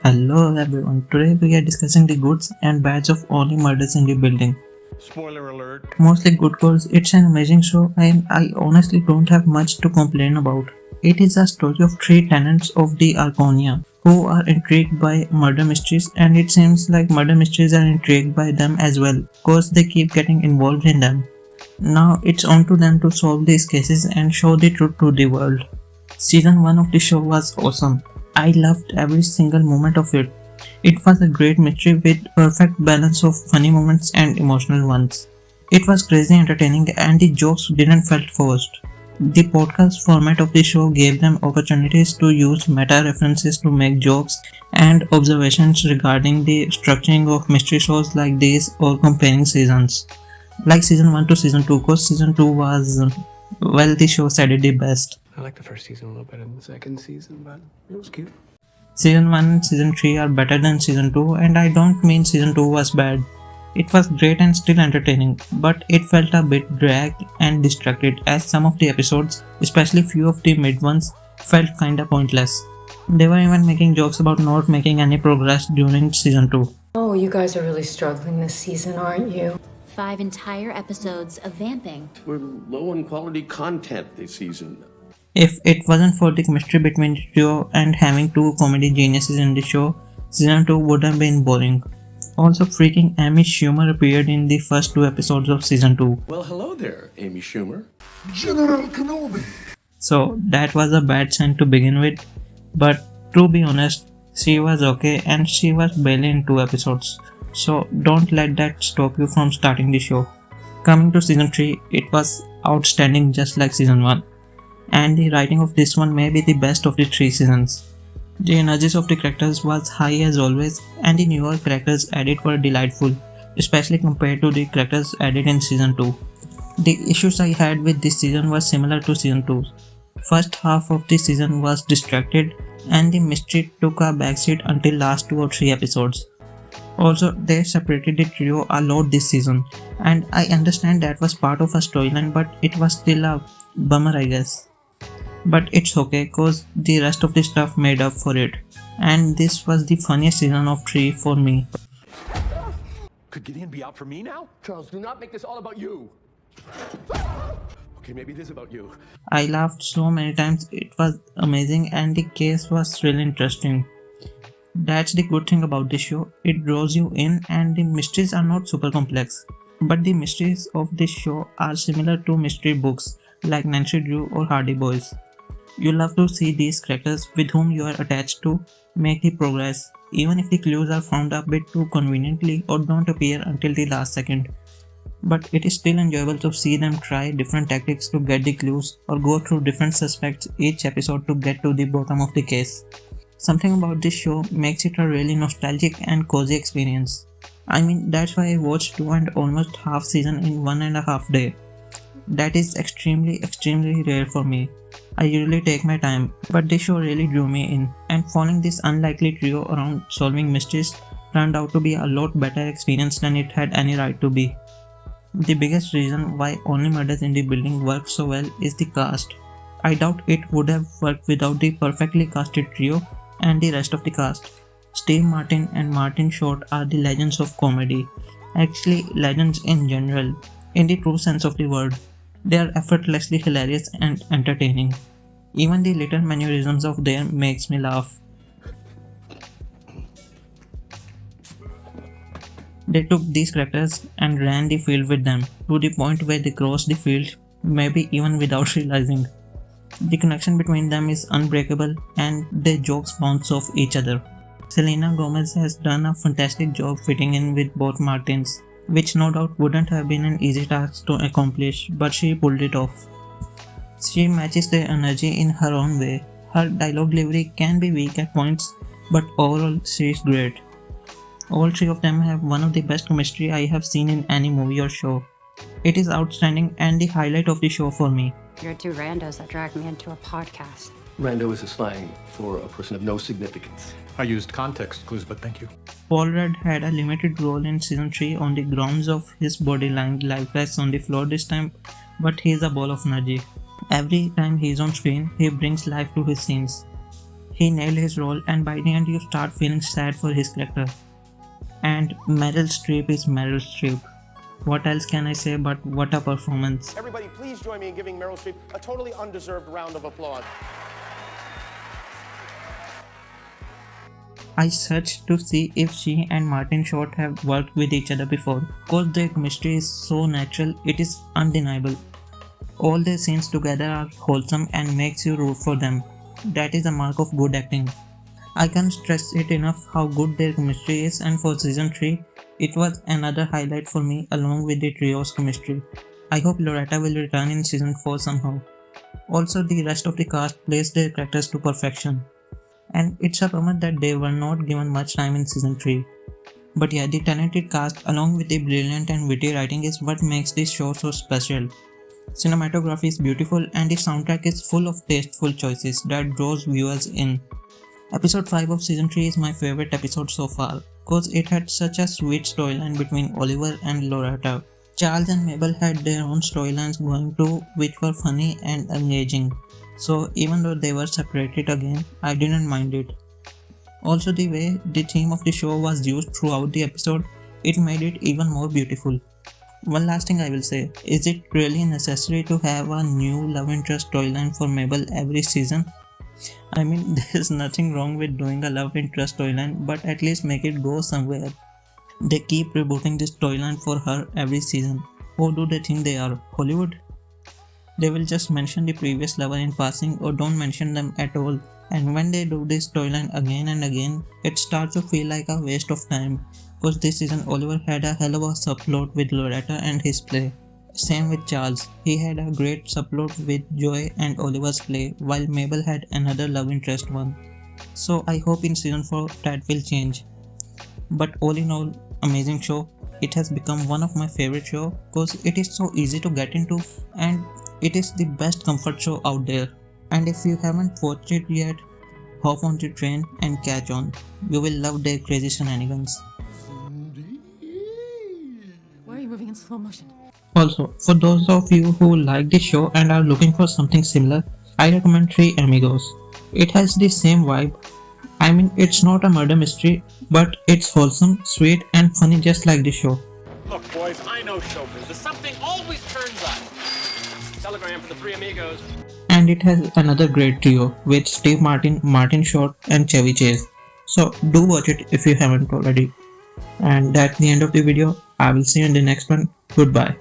Hello everyone, today we are discussing the goods and bads of only murders in the building. Spoiler alert. Mostly good cause, it's an amazing show and I honestly don't have much to complain about. It is a story of three tenants of the Arconia who are intrigued by murder mysteries, and it seems like murder mysteries are intrigued by them as well cause they keep getting involved in them. Now it's on to them to solve these cases and show the truth to the world. Season 1 of the show was awesome. I loved every single moment of it. It was a great mystery with perfect balance of funny moments and emotional ones. It was crazy entertaining and the jokes didn't felt forced. The podcast format of the show gave them opportunities to use meta references to make jokes and observations regarding the structuring of mystery shows like these or comparing seasons. Like season 1 to season 2, because season 2 was, well, the show said it the best. I like the first season a little better than the second season, but it was cute. Season 1 and Season 3 are better than Season 2, and I don't mean Season 2 was bad. It was great and still entertaining, but it felt a bit dragged and distracted as some of the episodes, especially few of the mid ones, felt kinda pointless. They were even making jokes about not making any progress during Season 2. Oh, you guys are really struggling this season, aren't you? 5 entire episodes of vamping. We're low on quality content this season. If it wasn't for the chemistry between the trio and having two comedy geniuses in the show, Season 2 would have been boring. Also, freaking Amy Schumer appeared in the first two episodes of Season 2. Well, hello there, Amy Schumer. General Kenobi. So that was a bad sign to begin with, but to be honest, she was okay and she was barely in 2 episodes. So don't let that stop you from starting the show. Coming to Season 3, it was outstanding just like Season 1. And the writing of this one may be the best of the 3 seasons. The energies of the characters was high as always, and the newer characters added were delightful, especially compared to the characters added in Season 2. The issues I had with this season were similar to Season 2. First half of the season was distracted and the mystery took a backseat until last 2 or 3 episodes. Also, they separated the trio a lot this season, and I understand that was part of a storyline, but it was still a bummer, I guess. But it's okay cause the rest of the stuff made up for it, and this was the funniest season of 3 for me. Could Gideon be out for me now? Charles, do not make this all about you. Okay, maybe it is about you. I laughed so many times, it was amazing, and the case was really interesting. That's the good thing about this show, it draws you in and the mysteries are not super complex. But the mysteries of this show are similar to mystery books like Nancy Drew or Hardy Boys. You love to see these characters with whom you are attached to make the progress, even if the clues are found a bit too conveniently or don't appear until the last second. But it is still enjoyable to see them try different tactics to get the clues or go through different suspects each episode to get to the bottom of the case. Something about this show makes it a really nostalgic and cozy experience. I mean, that's why I watched 2 and almost half season in 1.5 days. That is extremely rare for me. I usually take my time, but this show really drew me in, and following this unlikely trio around solving mysteries turned out to be a lot better experience than it had any right to be. The biggest reason why Only Murders in the Building worked so well is the cast. I doubt it would have worked without the perfectly casted trio and the rest of the cast. Steve Martin and Martin Short are the legends of comedy. Actually, legends in general, in the true sense of the word. They are effortlessly hilarious and entertaining. Even the little mannerisms of theirs makes me laugh. They took these characters and ran the field with them, to the point where they crossed the field, maybe even without realizing. The connection between them is unbreakable and their jokes bounce off each other. Selena Gomez has done a fantastic job fitting in with both Martins, which no doubt wouldn't have been an easy task to accomplish, but she pulled it off. She matches their energy in her own way. Her dialogue delivery can be weak at points, but overall she is great. All 3 of them have one of the best chemistry I have seen in any movie or show. It is outstanding and the highlight of the show for me. You're 2 randos that dragged me into a podcast. Rando is a slang for a person of no significance. I used context clues, but thank you. Paul Rudd had a limited role in Season 3 on the grounds of his body lying lifeless on the floor this time, but he is a ball of energy. Every time he is on screen, he brings life to his scenes. He nailed his role, and by the end you start feeling sad for his character. And Meryl Streep is Meryl Streep. What else can I say but what a performance. Everybody, please join me in giving Meryl Streep a totally undeserved round of applause. I searched to see if she and Martin Short have worked with each other before, cause their chemistry is so natural, it is undeniable. All their scenes together are wholesome and makes you root for them. That is a mark of good acting. I can't stress it enough how good their chemistry is, and for season 3, it was another highlight for me along with the trio's chemistry. I hope Loretta will return in season 4 somehow. Also, the rest of the cast plays their characters to perfection. And it's a bummer that they were not given much time in season 3. But yeah, the talented cast along with the brilliant and witty writing is what makes this show so special. Cinematography is beautiful and the soundtrack is full of tasteful choices that draws viewers in. Episode 5 of season 3 is my favorite episode so far, cause it had such a sweet storyline between Oliver and Loretta. Charles and Mabel had their own storylines going too, which were funny and engaging. So even though they were separated again, I didn't mind it. Also, the way the theme of the show was used throughout the episode, it made it even more beautiful. One last thing I will say, is it really necessary to have a new love interest storyline for Mabel every season? I mean, there's nothing wrong with doing a love interest storyline, but at least make it go somewhere. They keep rebooting this storyline for her every season. Who do they think they are? Hollywood? They will just mention the previous lover in passing or don't mention them at all. And when they do this storyline again and again, it starts to feel like a waste of time. Because this season Oliver had a hell of a subplot with Loretta and his play. Same with Charles, he had a great subplot with Joy and Oliver's play, while Mabel had another love interest one. So I hope in season 4 that will change. But all in all, amazing show. It has become one of my favorite show because it is so easy to get into and it is the best comfort show out there. And if you haven't watched it yet, hop on the train and catch on. You will love their crazy shenanigans. Why are you moving in slow motion? Also, for those of you who like this show and are looking for something similar, I recommend 3 Amigos. It has the same vibe. I mean, it's not a murder mystery, but it's wholesome, sweet and funny just like the show. Look, boys, I know show business. Something always turns up. Telegram for the 3 Amigos. And it has another great trio with Steve Martin, Martin Short and Chevy Chase. So do watch it if you haven't already. And that's the end of the video. I will see you in the next one. Goodbye.